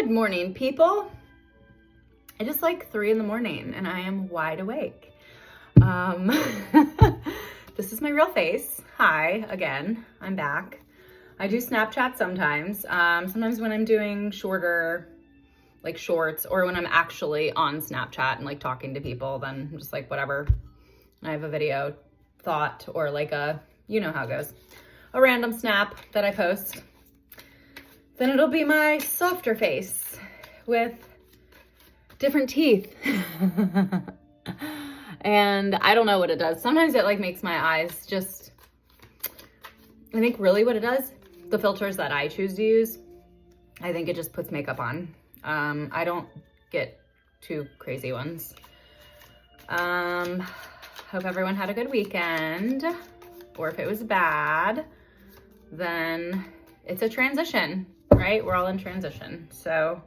Good morning, people. It is like 3 in the morning and I am wide awake. This is my real face. Hi, again, I'm back. I do Snapchat sometimes. Sometimes when I'm doing shorter, like shorts, or when I'm actually on Snapchat and like talking to people, then I'm just like, whatever. I have a video thought or like a, you know how it goes, a random snap that I post. Then it'll be my softer face with different teeth. And I don't know what it does. Sometimes it like makes my eyes just, I think really what it does, the filters that I choose to use, I think it just puts makeup on. I don't get too crazy ones. Hope everyone had a good weekend, or if it was bad, then it's a transition, right? We're all in transition. So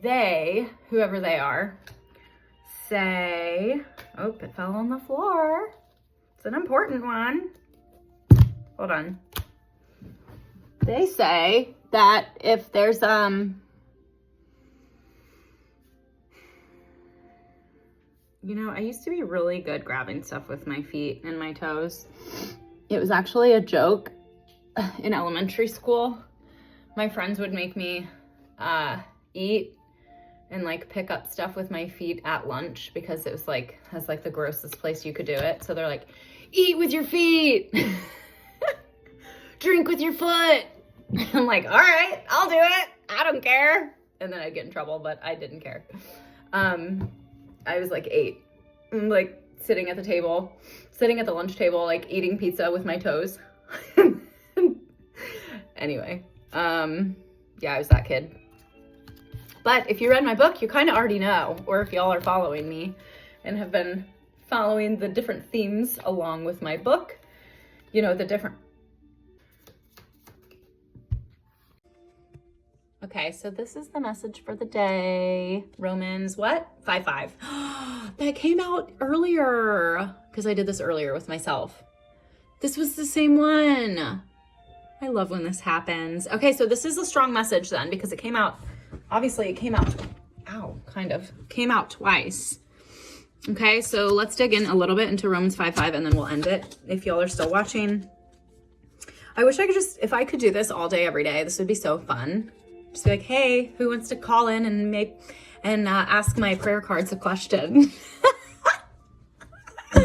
they, whoever they are, say, oh, it fell on the floor. It's an important one. Hold on. They say that if there's, you know, I used to be really good grabbing stuff with my feet and my toes. It was actually a joke in elementary school. My friends would make me eat and like pick up stuff with my feet at lunch because it was like, that's like the grossest place you could do it. So they're like, eat with your feet, drink with your foot. I'm like, all right, I'll do it. I don't care. And then I'd get in trouble, but I didn't care. I was like 8, I'm like sitting at the lunch table, like eating pizza with my toes. Anyway, yeah, I was that kid. But if you read my book, you kind of already know, or if y'all are following me and have been following the different themes along with my book, you know, the different. Okay, so this is the message for the day. Romans, what? 5:5. That came out earlier because I did this earlier with myself. This was the same one. I love when this happens. Okay, so this is a strong message then because it came out, obviously it came out, came out twice. Okay, so let's dig in a little bit into Romans 5:5 and then we'll end it. If y'all are still watching, I wish I could just, if I could do this all day, every day, this would be so fun. Just be like, hey, who wants to call in and ask my prayer cards a question? All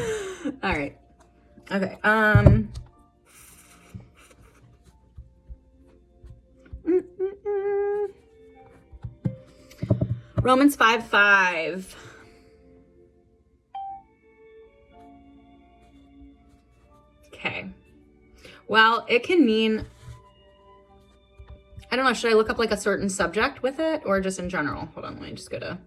right. Okay. Romans 5:5. Okay. Well, it can mean, I don't know, should I look up like a certain subject with it or just in general? Hold on, let me just go to,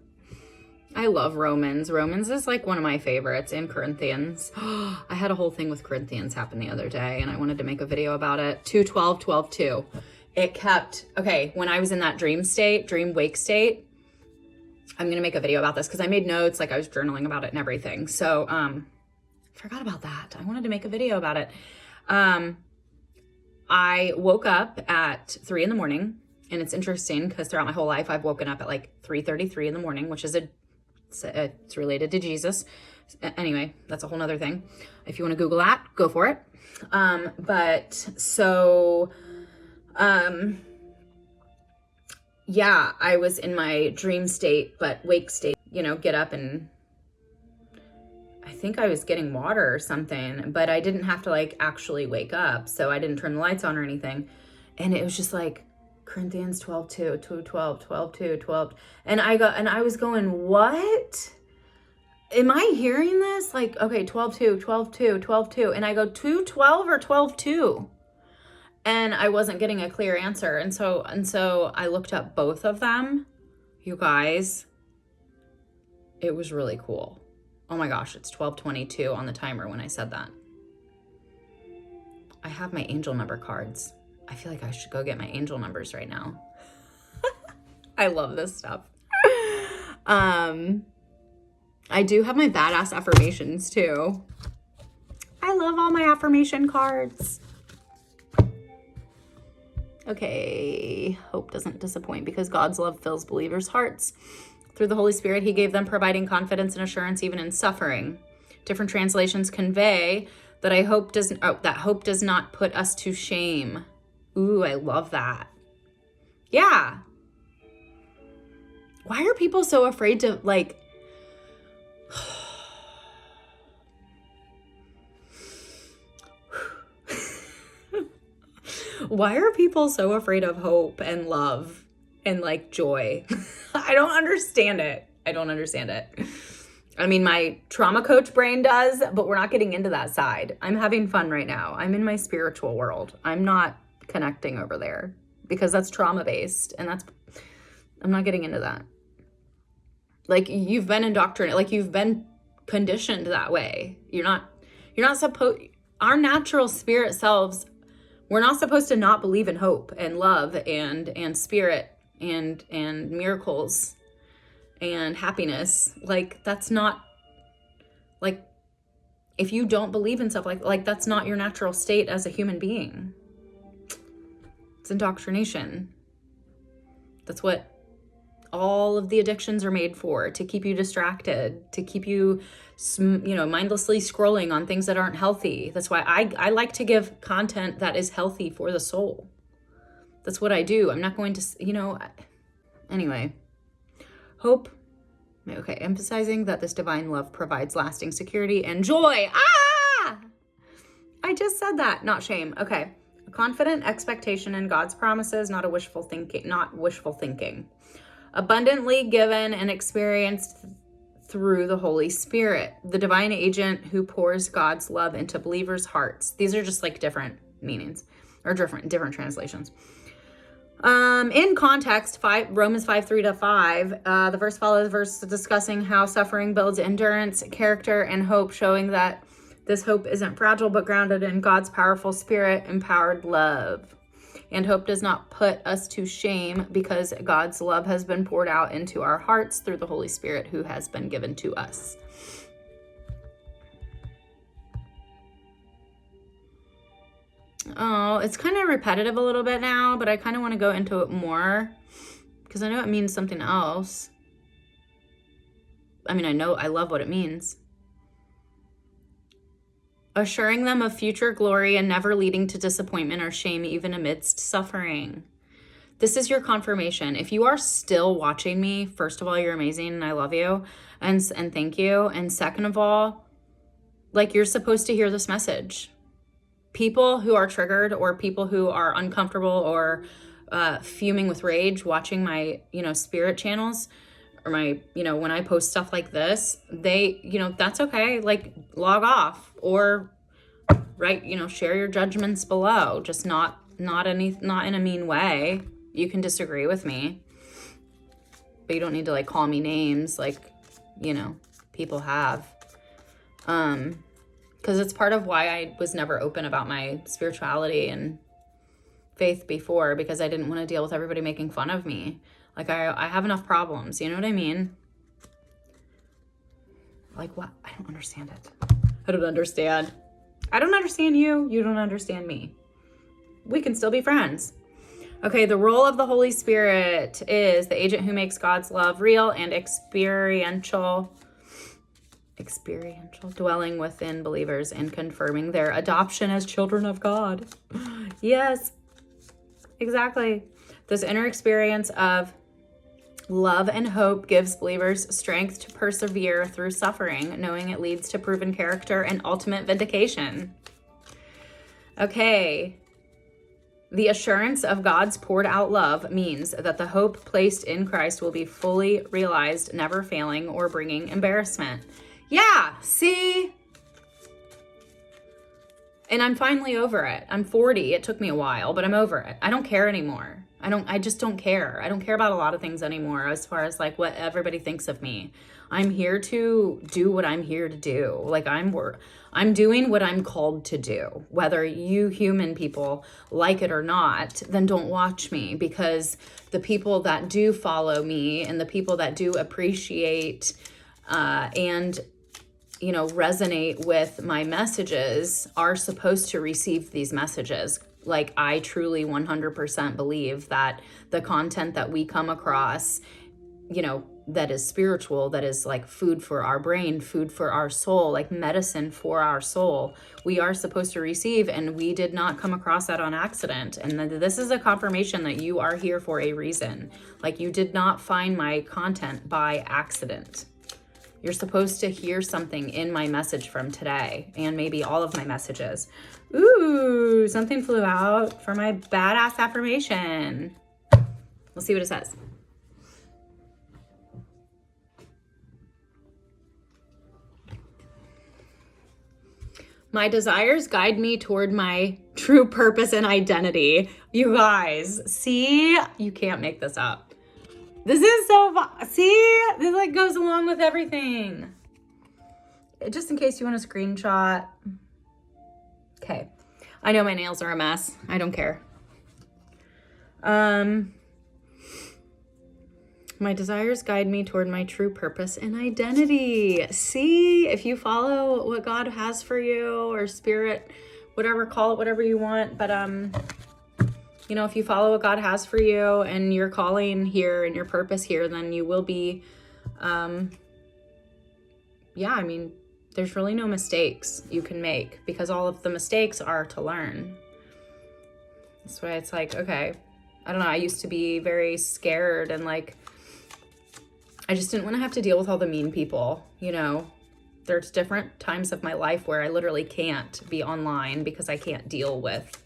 I love Romans. Romans is like one of my favorites, and Corinthians. I had a whole thing with Corinthians happen the other day and I wanted to make a video about it. 2:12, 12:2. It kept, okay, when I was in that dream wake state, I'm going to make a video about this because I made notes, like I was journaling about it and everything. So, forgot about that. I wanted to make a video about it. I woke up at 3 in the morning, and it's interesting because throughout my whole life, I've woken up at like 3:33 in the morning, which is it's related to Jesus. Anyway, that's a whole nother thing. If you want to Google that, go for it. Yeah, I was in my dream state, but wake state, you know, get up and I think I was getting water or something, but I didn't have to like actually wake up. So I didn't turn the lights on or anything. And it was just like Corinthians 12:2, 2:12, 12:2, 12. And I was going, what? Am I hearing this? Like, okay, 12:2, 12:2, 12:2. And I go 2:12 or 12:2. And I wasn't getting a clear answer. And so I looked up both of them. You guys, it was really cool. Oh my gosh, it's 12:22 on the timer when I said that. I have my angel number cards. I feel like I should go get my angel numbers right now. I love this stuff. I do have my badass affirmations too. I love all my affirmation cards. Okay, hope doesn't disappoint because God's love fills believers' hearts. Through the Holy Spirit, he gave them, providing confidence and assurance even in suffering. Different translations convey that hope does not put us to shame. Ooh, I love that. Yeah. Why are people so afraid to like... Why are people so afraid of hope and love and like joy? I don't understand it. I mean, my trauma coach brain does, but we're not getting into that side. I'm having fun right now. I'm in my spiritual world. I'm not connecting over there because that's trauma based, and I'm not getting into that. Like, you've been indoctrinated, like you've been conditioned that way. You're not supposed, our natural spirit selves, we're not supposed to not believe in hope and love and spirit and miracles and happiness. Like, that's not, like, if you don't believe in stuff like that's not your natural state as a human being. It's indoctrination. That's what all of the addictions are made for, to keep you distracted, to keep you, mindlessly scrolling on things that aren't healthy. That's why I like to give content that is healthy for the soul. That's what I do. I'm not going to, anyway. Hope, okay, emphasizing that this divine love provides lasting security and joy. I just said that, not shame. Okay. A confident expectation in God's promises, not wishful thinking. Abundantly given and experienced through the Holy Spirit, the divine agent who pours God's love into believers' hearts. These are just like different meanings or different translations. In context, Romans 5:3-5, the verse follows verse discussing how suffering builds endurance, character, and hope, showing that this hope isn't fragile but grounded in God's powerful spirit-empowered love. And hope does not put us to shame because God's love has been poured out into our hearts through the Holy Spirit who has been given to us. Oh, it's kind of repetitive a little bit now, but I kind of want to go into it more because I know it means something else. I mean, I love what it means. Assuring them of future glory and never leading to disappointment or shame even amidst suffering. This is your confirmation. If you are still watching me, first of all, you're amazing and I love you and thank you. And second of all, like, you're supposed to hear this message. People who are triggered or people who are uncomfortable or fuming with rage watching my, spirit channels or my, when I post stuff like this, they, that's okay. Like, log off or share your judgments below. Just not in a mean way. You can disagree with me, but you don't need to like call me names like, people have. Because it's part of why I was never open about my spirituality and faith before, because I didn't want to deal with everybody making fun of me. Like, I have enough problems, you know what I mean? Like, what? I don't understand it. I don't understand you. You don't understand me. We can still be friends. Okay, the role of the Holy Spirit is the agent who makes God's love real and experiential, dwelling within believers and confirming their adoption as children of God. Yes, exactly. This inner experience of love and hope gives believers strength to persevere through suffering, knowing it leads to proven character and ultimate vindication. Okay. The assurance of God's poured out love means that the hope placed in Christ will be fully realized, never failing or bringing embarrassment. Yeah, see? And I'm finally over it. I'm 40. It took me a while, but I'm over it. I don't care anymore. I just don't care. I don't care about a lot of things anymore as far as like what everybody thinks of me. I'm here to do what I'm here to do. Like, I'm doing what I'm called to do. Whether you human people like it or not, then don't watch me, because the people that do follow me and the people that do appreciate and resonate with my messages are supposed to receive these messages. Like, I truly 100% believe that the content that we come across, you know, that is spiritual, that is like food for our brain, food for our soul, like medicine for our soul, we are supposed to receive. And we did not come across that on accident. And this is a confirmation that you are here for a reason. Like, you did not find my content by accident. You're supposed to hear something in my message from today, and maybe all of my messages. Ooh, something flew out for my badass affirmation. We'll see what it says. My desires guide me toward my true purpose and identity. You guys, see? You can't make this up. This is so fun. See? This like goes along with everything. Just in case you want a screenshot. Okay. I know my nails are a mess. I don't care. My desires guide me toward my true purpose and identity. See, if you follow what God has for you, or spirit, whatever, call it whatever you want. But, you know, if you follow what God has for you and your calling here and your purpose here, then you will be, yeah, I mean, there's really no mistakes you can make, because all of the mistakes are to learn. That's why it's like, okay, I don't know. I used to be very scared, and like, I just didn't want to have to deal with all the mean people, you know. There's different times of my life where I literally can't be online because I can't deal with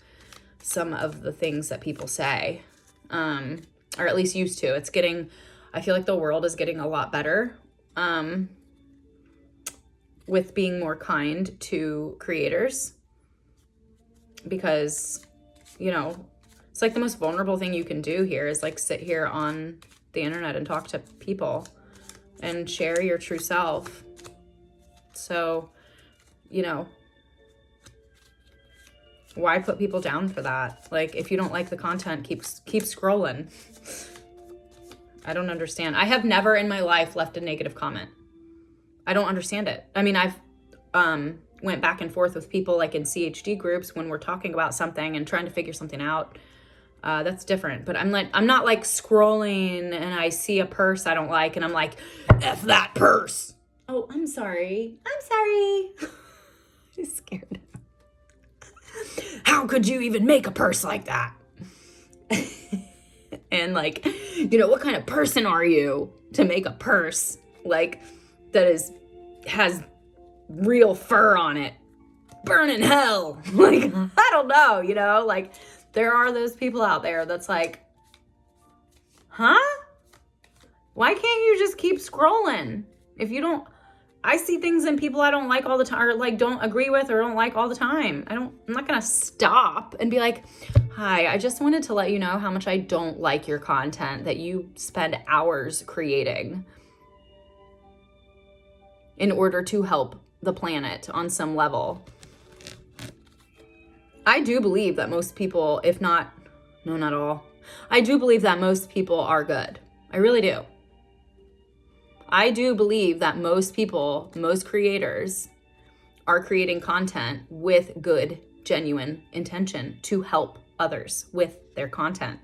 some of the things that people say, or at least used to. It's getting, I feel like the world is getting a lot better with being more kind to creators, because, you know, it's like the most vulnerable thing you can do here is like sit here on the internet and talk to people and share your true self. So, you know, why put people down for that? Like, if you don't like the content, keep scrolling. I don't understand. I have never in my life left a negative comment. I don't understand it. I mean, I've went back and forth with people like in CHD groups when we're talking about something and trying to figure something out. That's different. But I'm not like scrolling and I see a purse I don't like and I'm like, F that purse. Oh, I'm sorry. I'm scared. How could you even make a purse like that? And like, you know, what kind of person are you to make a purse like that has real fur on it? Burn in hell. Like, I don't know, you know, like there are those people out there that's like, huh? Why can't you just keep scrolling? If you don't, I see things in people I don't like all the time, or like don't agree with or don't like all the time. I'm not going to stop and be like, hi, I just wanted to let you know how much I don't like your content that you spend hours creating in order to help the planet on some level. I do believe that most people, if not, no, not all, I do believe that most people are good. I really do. I do believe that most people, most creators are creating content with good, genuine intention to help others with their content.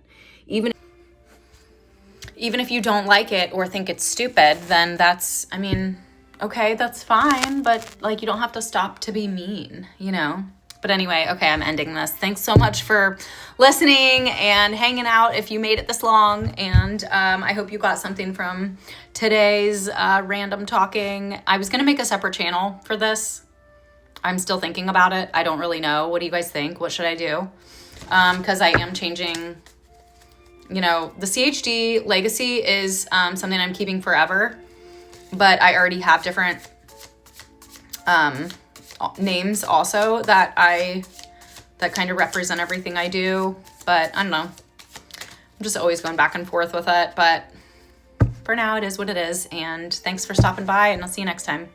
Even if you don't like it or think it's stupid, then that's, I mean, okay, that's fine, but like, you don't have to stop to be mean, you know? But anyway, okay, I'm ending this. Thanks so much for listening and hanging out if you made it this long. And I hope you got something from today's random talking. I was going to make a separate channel for this. I'm still thinking about it. I don't really know. What do you guys think? What should I do? Because I am changing, you know, the CHD legacy is something I'm keeping forever. But I already have different names also that kind of represent everything I do, but I don't know. I'm just always going back and forth with it, but for now it is what it is. And thanks for stopping by, and I'll see you next time.